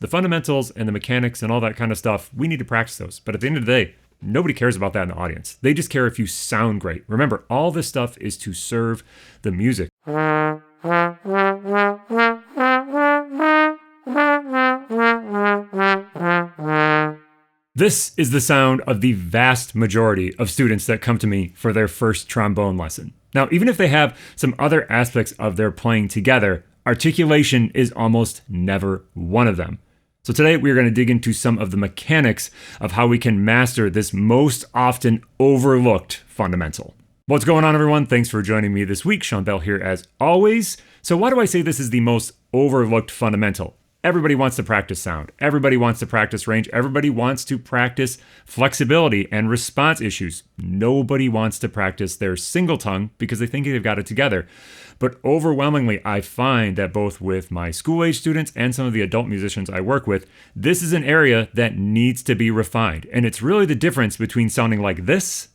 The fundamentals and the mechanics and all that kind of stuff, we need to practice those. But at the end of the day, nobody cares about that in the audience. They just care if you sound great. Remember, all this stuff is to serve the music. This is the sound of the vast majority of students that come to me for their first trombone lesson. Now, even if they have some other aspects of their playing together, articulation is almost never one of them. So today we're going to dig into some of the mechanics of how we can master this most often overlooked fundamental. What's going on, everyone? Thanks for joining me this week. Shawn here as always. So why do I say this is the most overlooked fundamental? Everybody wants to practice sound. Everybody wants to practice range. Everybody wants to practice flexibility and response issues. Nobody wants to practice their single tongue because they think they've got it together. But overwhelmingly, I find that both with my school-age students and some of the adult musicians I work with, this is an area that needs to be refined. And it's really the difference between sounding like this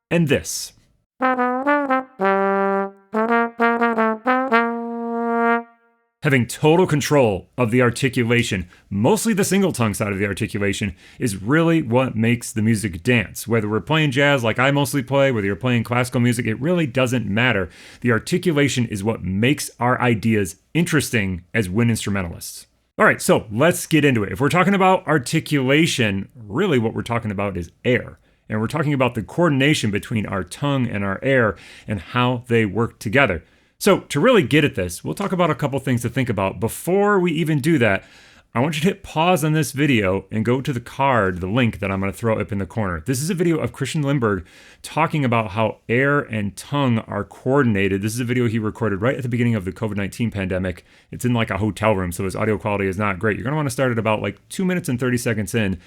and this. Having total control of the articulation, mostly the single tongue side of the articulation, is really what makes the music dance. Whether we're playing jazz like I mostly play, whether you're playing classical music, it really doesn't matter. The articulation is what makes our ideas interesting as wind instrumentalists. All right, so let's get into it. If we're talking about articulation, really what we're talking about is air. And we're talking about the coordination between our tongue and our air and how they work together. So to really get at this, we'll talk about a couple things to think about. Before we even do that, I want you to hit pause on this video and go to the card, the link that I'm going to throw up in the corner. This is a video of Christian Lindberg talking about how air and tongue are coordinated. This is a video he recorded right at the beginning of the COVID-19 pandemic. It's in like a hotel room, so his audio quality is not great. You're going to want to start at about like 2 minutes and 30 seconds in.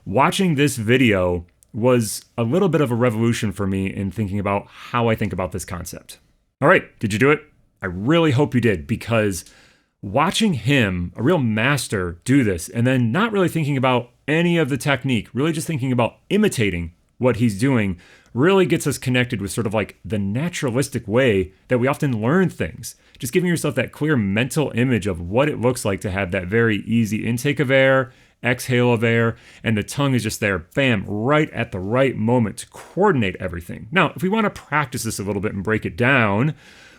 Watching this video was a little bit of a revolution for me in thinking about how I think about this concept. All right, did you do it? I really hope you did, because watching him, a real master, do this, and then not really thinking about any of the technique, really just thinking about imitating what he's doing, really gets us connected with sort of like the naturalistic way that we often learn things. Just giving yourself that clear mental image of what it looks like to have that very easy intake of air, exhale of air, and the tongue is just there, bam, right at the right moment to coordinate everything. Now, if we want to practice this a little bit and break it down,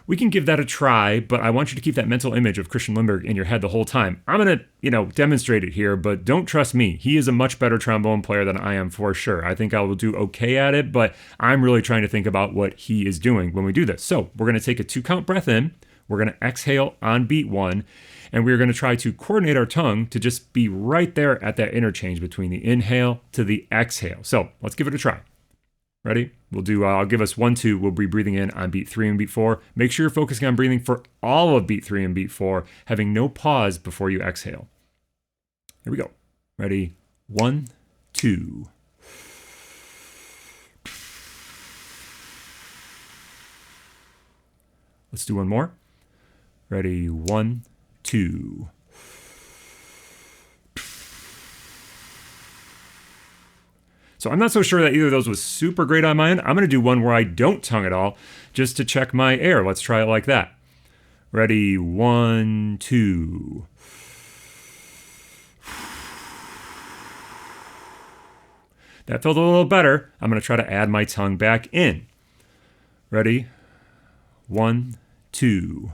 we can give that a try, but I want you to keep that mental image of Christian Lindberg in your head the whole time. I'm going to, demonstrate it here, but don't trust me. He is a much better trombone player than I am for sure. I think I will do okay at it, but I'm really trying to think about what he is doing when we do this. So we're going to take a 2-count breath in. We're going to exhale on beat 1. And we're going to try to coordinate our tongue to just be right there at that interchange between the inhale to the exhale. So let's give it a try. Ready? I'll give us 1, 2. We'll be breathing in on beat 3 and beat 4. Make sure you're focusing on breathing for all of beat 3 and beat 4, having no pause before you exhale. Here we go. Ready? 1, 2. Let's do one more. Ready? 1, 2. So I'm not so sure that either of those was super great on my end. I'm going to do one where I don't tongue at all just to check my air. Let's try it like that. Ready? 1, 2. That felt a little better. I'm going to try to add my tongue back in. Ready? 1, 2.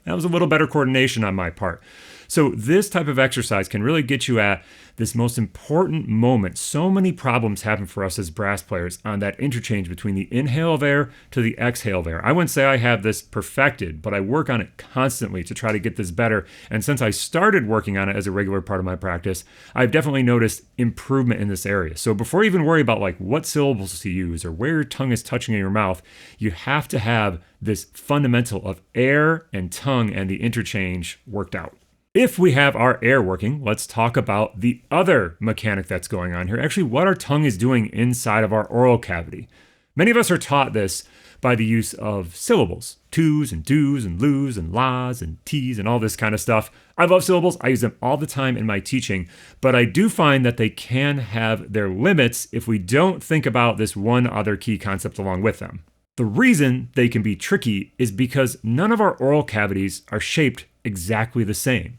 That was a little better coordination on my part. So this type of exercise can really get you at this most important moment. So many problems happen for us as brass players on that interchange between the inhale of air to the exhale of air. I wouldn't say I have this perfected, but I work on it constantly to try to get this better. And since I started working on it as a regular part of my practice, I've definitely noticed improvement in this area. So before you even worry about like what syllables to use or where your tongue is touching in your mouth, you have to have this fundamental of air and tongue and the interchange worked out. If we have our air working, let's talk about the other mechanic that's going on here, actually what our tongue is doing inside of our oral cavity. Many of us are taught this by the use of syllables, tos and dos and loos and las and ts and all this kind of stuff. I love syllables. I use them all the time in my teaching, but I do find that they can have their limits if we don't think about this one other key concept along with them. The reason they can be tricky is because none of our oral cavities are shaped exactly the same.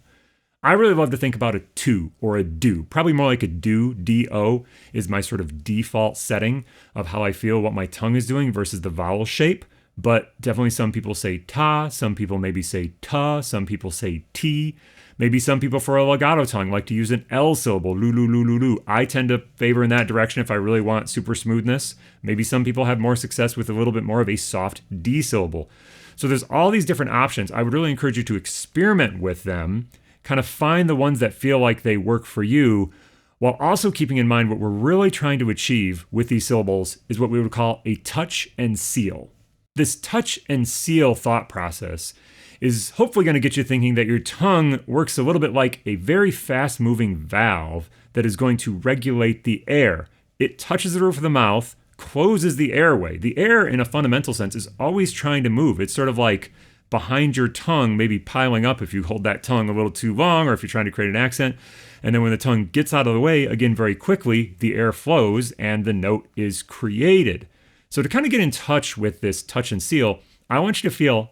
I really love to think about a to or a do, probably more like a do, D-O, is my sort of default setting of how I feel what my tongue is doing versus the vowel shape. But definitely some people say ta, some people maybe say ta, some people say t. Maybe some people for a legato tongue like to use an L syllable, lu, lu, lu, lu, lu. I tend to favor in that direction if I really want super smoothness. Maybe some people have more success with a little bit more of a soft D syllable. So there's all these different options. I would really encourage you to experiment with them, kind of find the ones that feel like they work for you, while also keeping in mind what we're really trying to achieve with these syllables is what we would call a touch and seal. This touch and seal thought process is hopefully going to get you thinking that your tongue works a little bit like a very fast-moving valve that is going to regulate the air. It touches the roof of the mouth, closes the airway. The air, in a fundamental sense, is always trying to move. It's sort of like behind your tongue, maybe piling up if you hold that tongue a little too long or if you're trying to create an accent. And then when the tongue gets out of the way, again, very quickly, the air flows and the note is created. So to kind of get in touch with this touch and seal, I want you to feel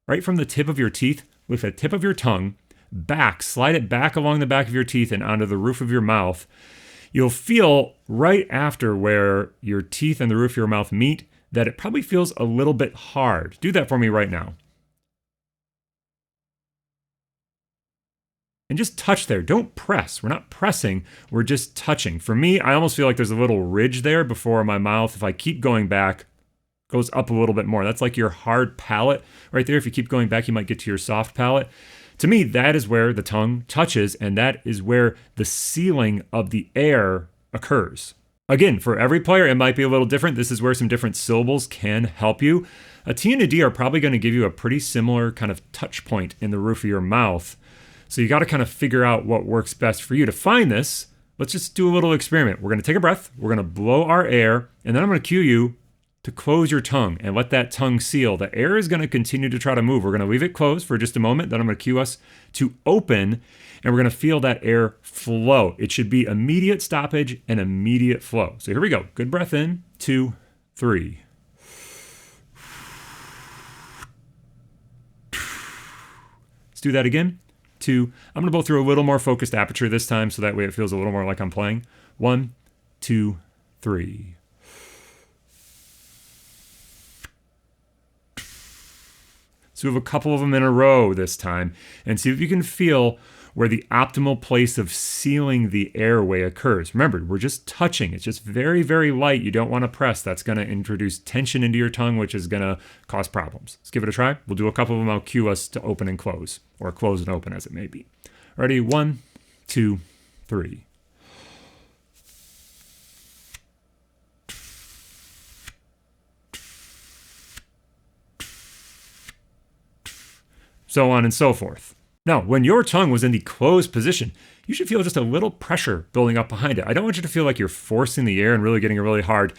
right from the tip of your teeth with the tip of your tongue back, slide it back along the back of your teeth and onto the roof of your mouth. You'll feel right after where your teeth and the roof of your mouth meet that it probably feels a little bit hard. Do that for me right now. And just touch there. Don't press. We're not pressing. We're just touching. For me, I almost feel like there's a little ridge there before my mouth. If I keep going back, goes up a little bit more. That's like your hard palate right there. If you keep going back, you might get to your soft palate. To me, that is where the tongue touches, and that is where the sealing of the air occurs. Again, for every player, it might be a little different. This is where some different syllables can help you. A T and a D are probably going to give you a pretty similar kind of touch point in the roof of your mouth. So you got to kind of figure out what works best for you. To find this, let's just do a little experiment. We're going to take a breath, we're going to blow our air, and then I'm going to cue you to close your tongue and let that tongue seal. The air is going to continue to try to move. We're going to leave it closed for just a moment, then I'm going to cue us to open, and we're going to feel that air flow. It should be immediate stoppage and immediate flow. So here we go. Good breath in, 2, 3. Let's do that again. 2. I'm going to blow through a little more focused aperture this time so that way it feels a little more like I'm playing. 1, 2, 3. So we have a couple of them in a row this time, and see if you can feel where the optimal place of sealing the airway occurs. Remember, we're just touching. It's just very, very light. You don't want to press. That's going to introduce tension into your tongue, which is going to cause problems. Let's give it a try. We'll do a couple of them. I'll cue us to open and close, or close and open as it may be. Ready? 1, 2, 3. So on and so forth. Now, when your tongue was in the closed position, you should feel just a little pressure building up behind it. I don't want you to feel like you're forcing the air and really getting a really hard,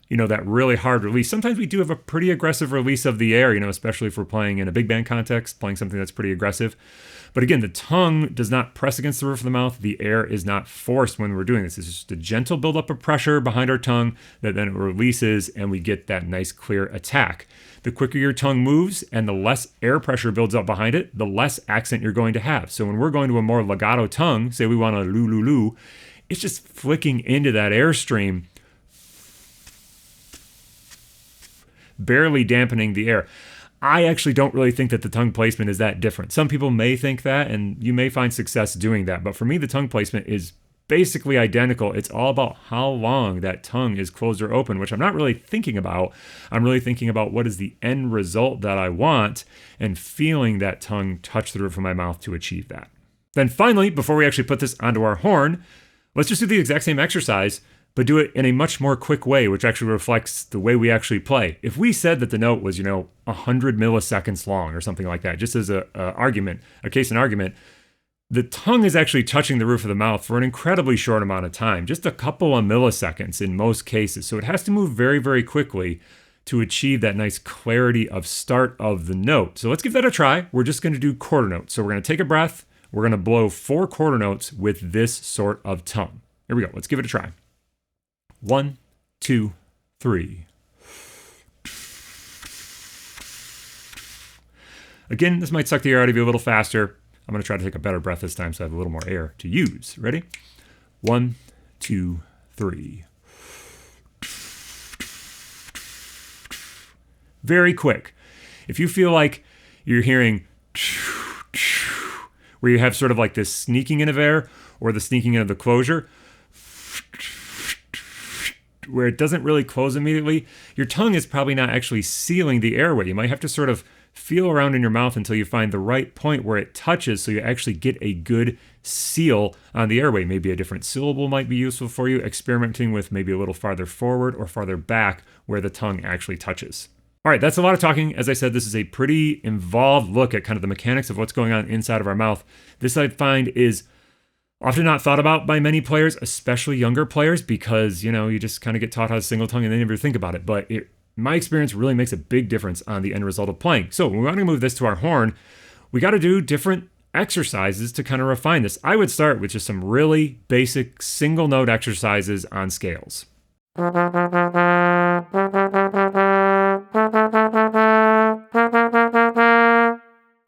that really hard release. Sometimes we do have a pretty aggressive release of the air, especially if we're playing in a big band context, playing something that's pretty aggressive. But again, the tongue does not press against the roof of the mouth. The air is not forced when we're doing this. It's just a gentle buildup of pressure behind our tongue that then it releases and we get that nice clear attack. The quicker your tongue moves and the less air pressure builds up behind it, the less accent you're going to have. So when we're going to a more legato tongue, say we want a lu lu lu, it's just flicking into that airstream, barely dampening the air. I actually don't really think that the tongue placement is that different. Some people may think that, and you may find success doing that. But for me, the tongue placement is basically identical. It's all about how long that tongue is closed or open, which I'm not really thinking about. I'm really thinking about what is the end result that I want and feeling that tongue touch the roof of my mouth to achieve that. Then finally, before we actually put this onto our horn, let's just do the exact same exercise, but do it in a much more quick way, which actually reflects the way we actually play. If we said that the note was, 100 milliseconds long or something like that, just as a case in argument, the tongue is actually touching the roof of the mouth for an incredibly short amount of time, just a couple of milliseconds in most cases. So it has to move very, very quickly to achieve that nice clarity of start of the note. So let's give that a try. We're just going to do quarter notes. So we're going to take a breath. We're going to blow 4 quarter notes with this sort of tongue. Here we go. Let's give it a try. 1, 2, 3. Again, this might suck the air out of you a little faster. I'm going to try to take a better breath this time so I have a little more air to use. Ready? 1, 2, 3. Very quick. If you feel like you're hearing where you have sort of like this sneaking in of air or the sneaking in of the closure, where it doesn't really close immediately, your tongue is probably not actually sealing the airway. You might have to sort of feel around in your mouth until you find the right point where it touches so you actually get a good seal on the airway. Maybe a different syllable might be useful for you, experimenting with maybe a little farther forward or farther back where the tongue actually touches. All right, that's a lot of talking. As I said, this is a pretty involved look at kind of the mechanics of what's going on inside of our mouth. This I find is often not thought about by many players, especially younger players, because, you just kind of get taught how to single tongue and they never think about it. But my experience really makes a big difference on the end result of playing. So when we want to move this to our horn, we got to do different exercises to kind of refine this. I would start with just some really basic single note exercises on scales.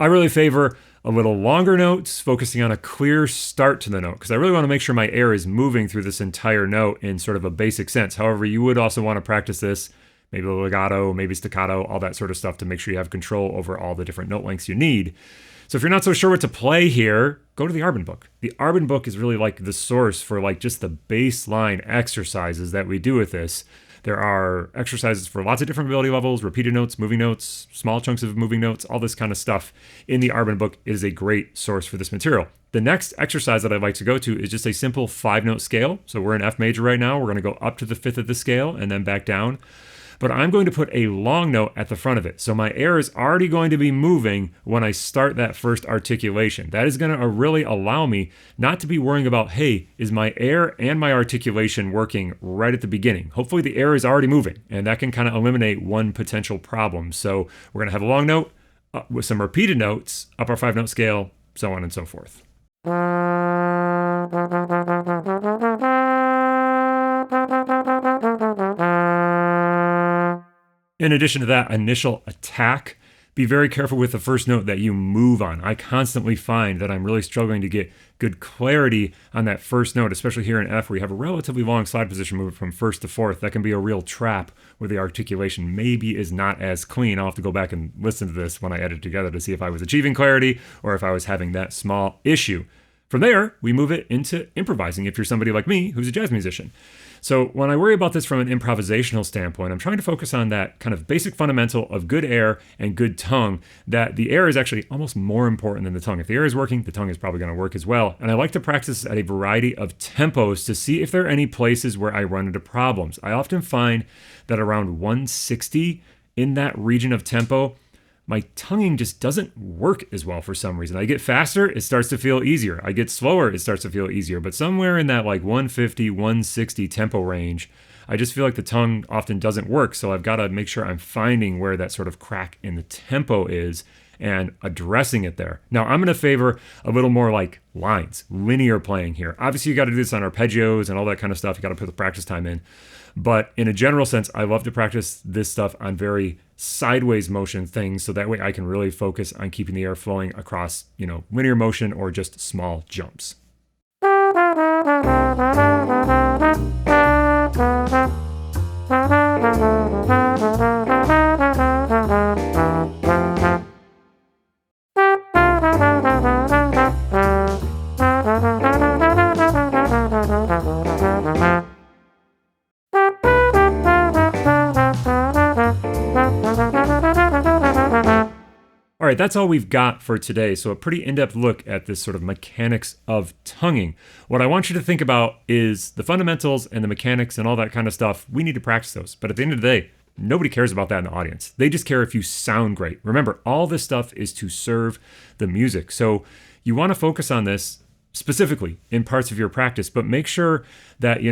I really favor a little longer notes, focusing on a clear start to the note, because I really want to make sure my air is moving through this entire note in sort of a basic sense. However, you would also want to practice this, maybe a legato, maybe staccato, all that sort of stuff to make sure you have control over all the different note lengths you need. So if you're not so sure what to play here, go to the Arbin book. The Arbin book is really like the source for like just the baseline exercises that we do with this. There are exercises for lots of different ability levels, repeated notes, moving notes, small chunks of moving notes, all this kind of stuff in the Arbin book. It is a great source for this material. The next exercise that I'd like to go to is just a simple 5-note scale. So we're in F major right now. We're going to go up to the 5th of the scale and then back down. But I'm going to put a long note at the front of it. So my air is already going to be moving when I start that first articulation. That is going to really allow me not to be worrying about, hey, is my air and my articulation working right at the beginning? Hopefully the air is already moving, and that can kind of eliminate one potential problem. So we're going to have a long note with some repeated notes, up our 5-note scale, so on and so forth. In addition to that initial attack, be very careful with the first note that you move on. I constantly find that I'm really struggling to get good clarity on that first note, especially here in F, where you have a relatively long slide position movement from 1st to 4th. That can be a real trap where the articulation maybe is not as clean. I'll have to go back and listen to this when I edit it together to see if I was achieving clarity or if I was having that small issue. From there, we move it into improvising if you're somebody like me who's a jazz musician. So when I worry about this from an improvisational standpoint, I'm trying to focus on that kind of basic fundamental of good air and good tongue, that the air is actually almost more important than the tongue. If the air is working, the tongue is probably going to work as well. And I like to practice at a variety of tempos to see if there are any places where I run into problems. I often find that around 160 in that region of tempo, my tonguing just doesn't work as well for some reason. I get faster, it starts to feel easier. I get slower, it starts to feel easier. But somewhere in that like 150, 160 tempo range, I just feel like the tongue often doesn't work. So I've got to make sure I'm finding where that sort of crack in the tempo is and addressing it there. Now, I'm going to favor a little more like lines, linear playing here. Obviously, you got to do this on arpeggios and all that kind of stuff. You got to put the practice time in. But in a general sense, I love to practice this stuff on very sideways motion things, so that way I can really focus on keeping the air flowing across, linear motion or just small jumps. All right, that's all we've got for today. So a pretty in-depth look at this sort of mechanics of tonguing. What I want you to think about is the fundamentals and the mechanics and all that kind of stuff. We need to practice those. But at the end of the day, nobody cares about that in the audience. They just care if you sound great. Remember, all this stuff is to serve the music. So you want to focus on this specifically in parts of your practice, but make sure that,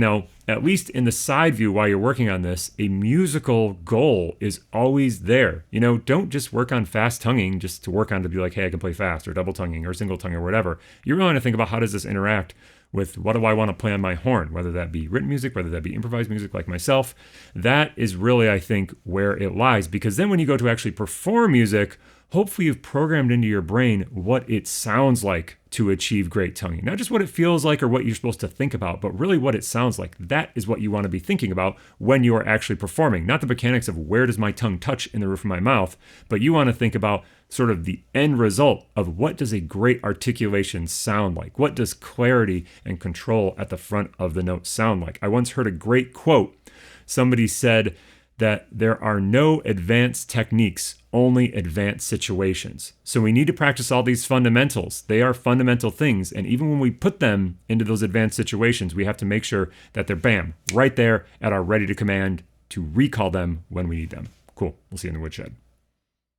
at least in the side view while you're working on this, a musical goal is always there. Don't just work on fast tonguing just to work on to be like, hey, I can play fast, or double tonguing or single tongue or whatever. You really want to think about, how does this interact with what do I want to play on my horn, whether that be written music, whether that be improvised music like myself. That is really, I think, where it lies, because then when you go to actually perform music, hopefully you've programmed into your brain what it sounds like to achieve great tonguing. Not just what it feels like or what you're supposed to think about, but really what it sounds like. That is what you want to be thinking about when you are actually performing. Not the mechanics of where does my tongue touch in the roof of my mouth, but you want to think about sort of the end result of what does a great articulation sound like? What does clarity and control at the front of the note sound like? I once heard a great quote. Somebody said that there are no advanced techniques, only advanced situations. So we need to practice all these fundamentals. They are fundamental things. And even when we put them into those advanced situations, we have to make sure that they're right there at our ready to command to recall them when we need them. Cool. We'll see you in the woodshed.